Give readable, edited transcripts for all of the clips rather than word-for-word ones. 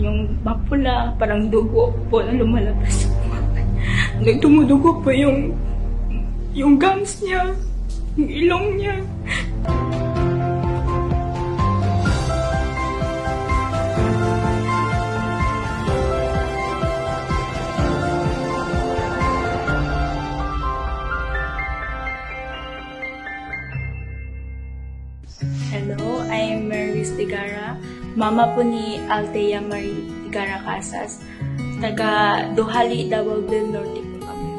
yung mapula, parang dugo po na lumalabas. Nagtumudugo po yung gums niya, yung ilong niya. Hello, I'm Maris Tigara, mama po ni Althea Marie Tigara Casas. Taga Duhali, Davao del Norte po kami.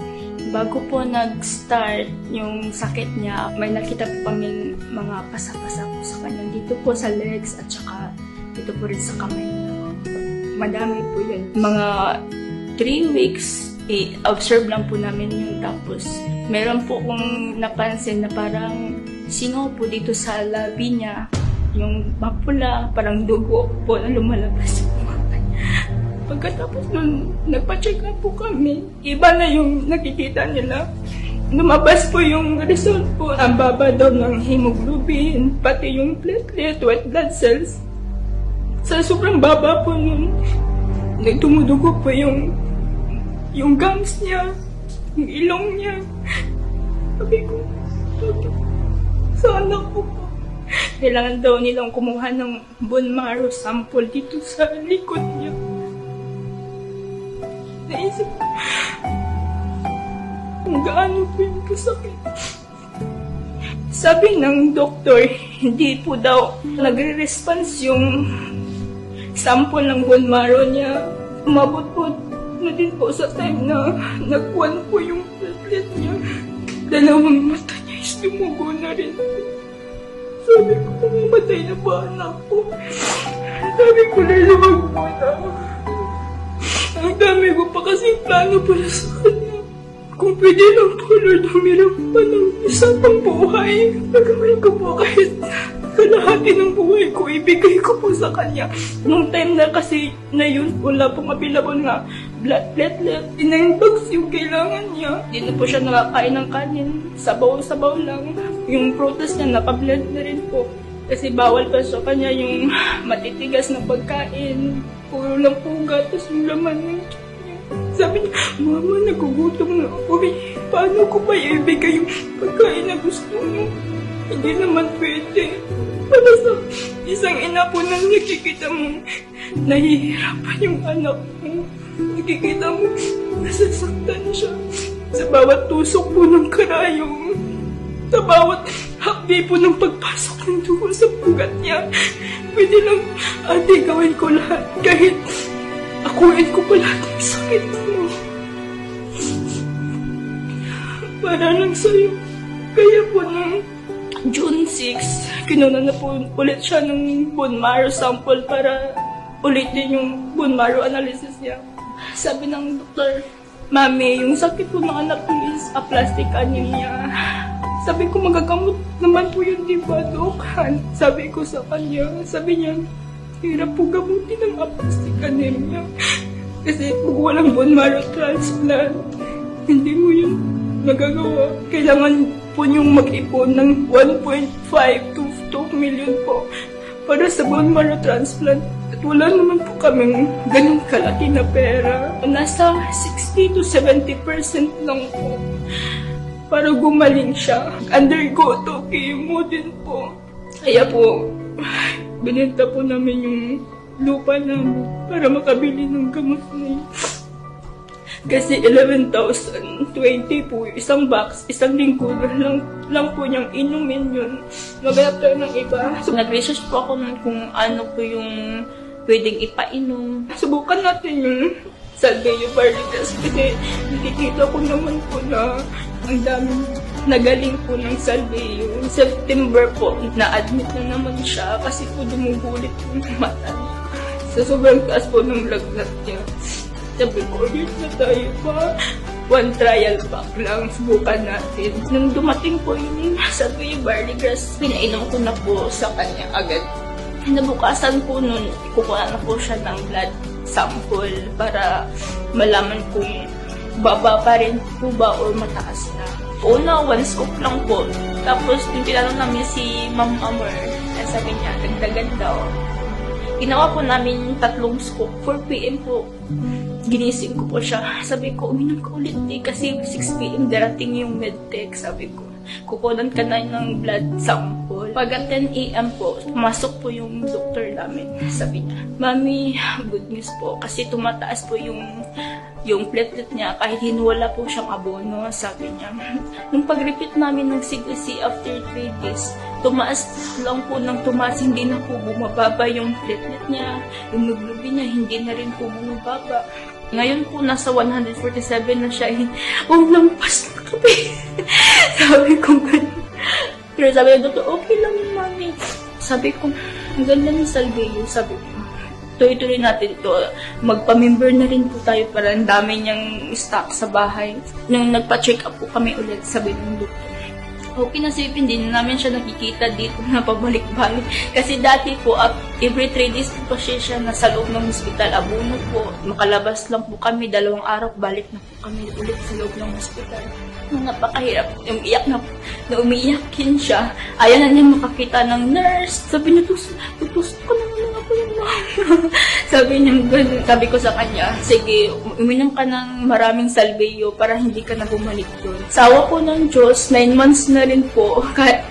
Bago po nag-start yung sakit niya, may nakita po kaming mga pasa-pasa po sa kanya. Dito po sa legs at saka dito po rin sa kamay niya. Madami po yun. Mga 3 weeks, observe lang po namin yun. Tapos, meron po kong napansin na parang singaw po dito sa labi niya. Yung mapula, parang dugo po na lumalabas. Pagkatapos nun, nagpa-check up po kami. Iba na yung nakikita nila. Lumabas po yung result po. Ang baba daw ng hemoglobin, pati yung platelet, white blood cells. Sa sobrang baba po nun, nagtumudugo po yung gums niya, yung ilong niya. Sabi ko, sa anak ko po. Kailangan daw nilang kumuha ng bone marrow sample dito sa likod niya. Naisip ko, kung gaano po yung kasakit. Sabi ng doktor, hindi po daw nagre-response yung sample ng bone marrow niya. Umabot po na din po sa time na nagkuhan po yung platelet niya. 2 mata niya is dumugo na rin. Sabi ko, mamatay na ba anak ko? Sabi ko na lumag muna. Ang dami ko pa kasing plano para sa kanya. Kung pwede lang po, Lord, humirap pa ng isang pang buhay. Nagawin ko po kahit kalahati ng buhay ko, ibigay ko po sa kanya. Nung time na kasi na yun, wala pong available nga blood platelet. 9 bags yung kailangan niya. Hindi na po siya nakakain ng kanin. Sabaw-sabaw lang. Yung prutas niya, naka-blood na rin po. Kasi bawal pa sa kanya yung matitigas na pagkain. Puro lang po gatas yung laman ng tiyan niya. Sabi niya, Mama, nagugutom na ako. Paano ko ba ibigay yung pagkain na gusto mo? Hindi naman pwede. Para sa isang ina po na nakikita mo, nahihirapan yung anak mo. Nakikita mo, nasasaktan siya. Sa bawat tusok po ng karayong, sa bawat hapdi po ng pagpasok ng dugo sa pugat niya. Pwede lang, ate, gawin ko lahat. Kahit akuin ko pa lahat ng sakit mo. Para lang sa'yo. Kaya po nung June 6, kinuna na po ulit siya ng bone marrow sample para ulitin yung bone marrow analysis niya. Sabi ng doktor, Mami, yung sakit po ng anak ko is aplastic anemia. Sabi ko, magagamot naman po yun, di ba, Dok? Sabi ko sa kanya, sabi niya, hirap po gamutin ng aplastic anemia. Kasi kung walang bone marrow transplant, hindi mo yun magagawa. Kailangan po niyong mag-ipon ng 1.5 to 2 million po para sa bone marrow transplant. At wala naman po kaming ganun kalaki na pera. Nasa 60 to 70% lang po para gumaling siya. Undergo to chemo din po. Kaya po, binenta po namin yung lupa namin para makabili ng gamot na yun. Kasi 11,020 po, isang box, isang linggo lang po niyang inumin yun. Maghanap tayo ng iba. So, nag-research po ako nun kung ano po yung pwedeng ipainom. Subukan natin yung Salveyo Barrigas kasi nakikita ko naman po na ang daming nagaling po ng Salveyo. September po, na-admit na naman siya kasi po dumugulit yung mata niya. Sa sobrang taas po ng lagnat niya. Sabi ko, ulit na tayo pa. 1 trial pack lang, subukan natin. Nung dumating po yung Salveyo Barrigas, pinainom ko na po sa kanya agad. Nabukasan po nun, kukuha na po siya ng blood sample para malaman kung baba pa rin po ba or mataas na. Una, 1 scoop lang po. Tapos, yung tinanong namin si Ma'am Amor, sabi niya, dagdagan daw. Ginawa po namin yung 3 scoop. 4 p.m. po, ginising ko po siya. Sabi ko, uminom ka ulit kasi 6 p.m. darating yung medtech. Sabi ko, kukunan ka na ng blood sample. Pag 10 a.m. po, pumasok po yung doktor namin. Sabi niya, Mami, good news po kasi tumataas po yung platelet niya kahit hinuwala po siyang abono, sabi niya. Nung pag-repeat namin ng CBC after 3 days, tumaas lang po ng tumaas, hindi na po bumababa yung platelet niya, yung hemoglobin niya, hindi na rin po bumababa. Ngayon po, nasa 147 na siya. Lampas na kami. Sabi ko gano'n. Pero sabi ng doktor, okay lang yun, Mami. Sabi ko, ang ganda ng Salveyo, sabi ko. Tuloy-tuloy natin ito. Magpa-member na rin po tayo para ang dami niyang stock sa bahay. Nung nagpa-check up po kami ulit, sabi ng doktor, okay na sabi, hindi na namin siya nakikita dito na pabalik-balik. Kasi dati po, every 3 days po siya nasa loob ng hospital. Abono po, makalabas lang po kami, 2 araw, balik na po kami ulit sa loob ng hospital. Napakahirap, umiiyak na umiiyakin siya. Ayaw na niya makakita ng nurse. Sabi niya, tutusok ko na lang ako yung mama. Sabi niya, ganun. Sabi ko sa kanya, sige, uminom ka ng maraming Salveyo para hindi ka na bumalik doon. Sawa po ng Diyos, 9 months na rin po.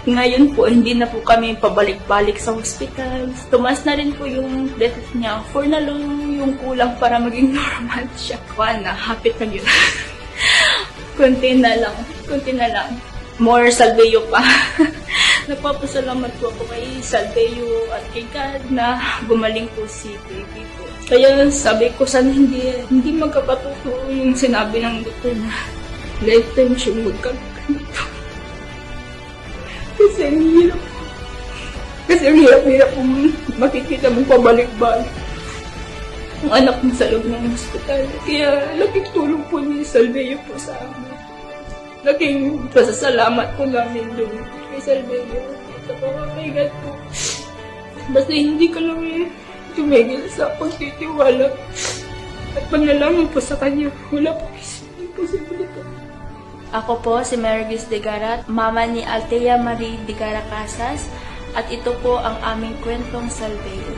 Ngayon po, hindi na po kami pabalik-balik sa hospital. Tumas na rin po yung death niya. 4 na lang yung kulang para maging normal siya. Kuha na, hapit na yun. Kunti na lang. More Salveyo pa. Nagpapasalamat po ako kay Salveyo at kay God na gumaling po si baby po. Kaya sabi ko, sana hindi magkapatotoo yung sinabi ng doktor na lifetime siya magkaganito. Kasi ang hirap po makikita mong pabalik-balik ang anak mo sa loob ng hospital. Kaya laking tulong po ni Salveyo po sa amin. Laking pasasalamat po namin doon kay Salveyo. Sa kay God po. Basta hindi ka lang tumigil sa pagtitiwala at panalangin po sa kanya. Wala po imposibilidad. Ako po si Mergis Digarat, mama ni Althea Marie Digara Casas, at ito po ang aming kwentong Salveyo.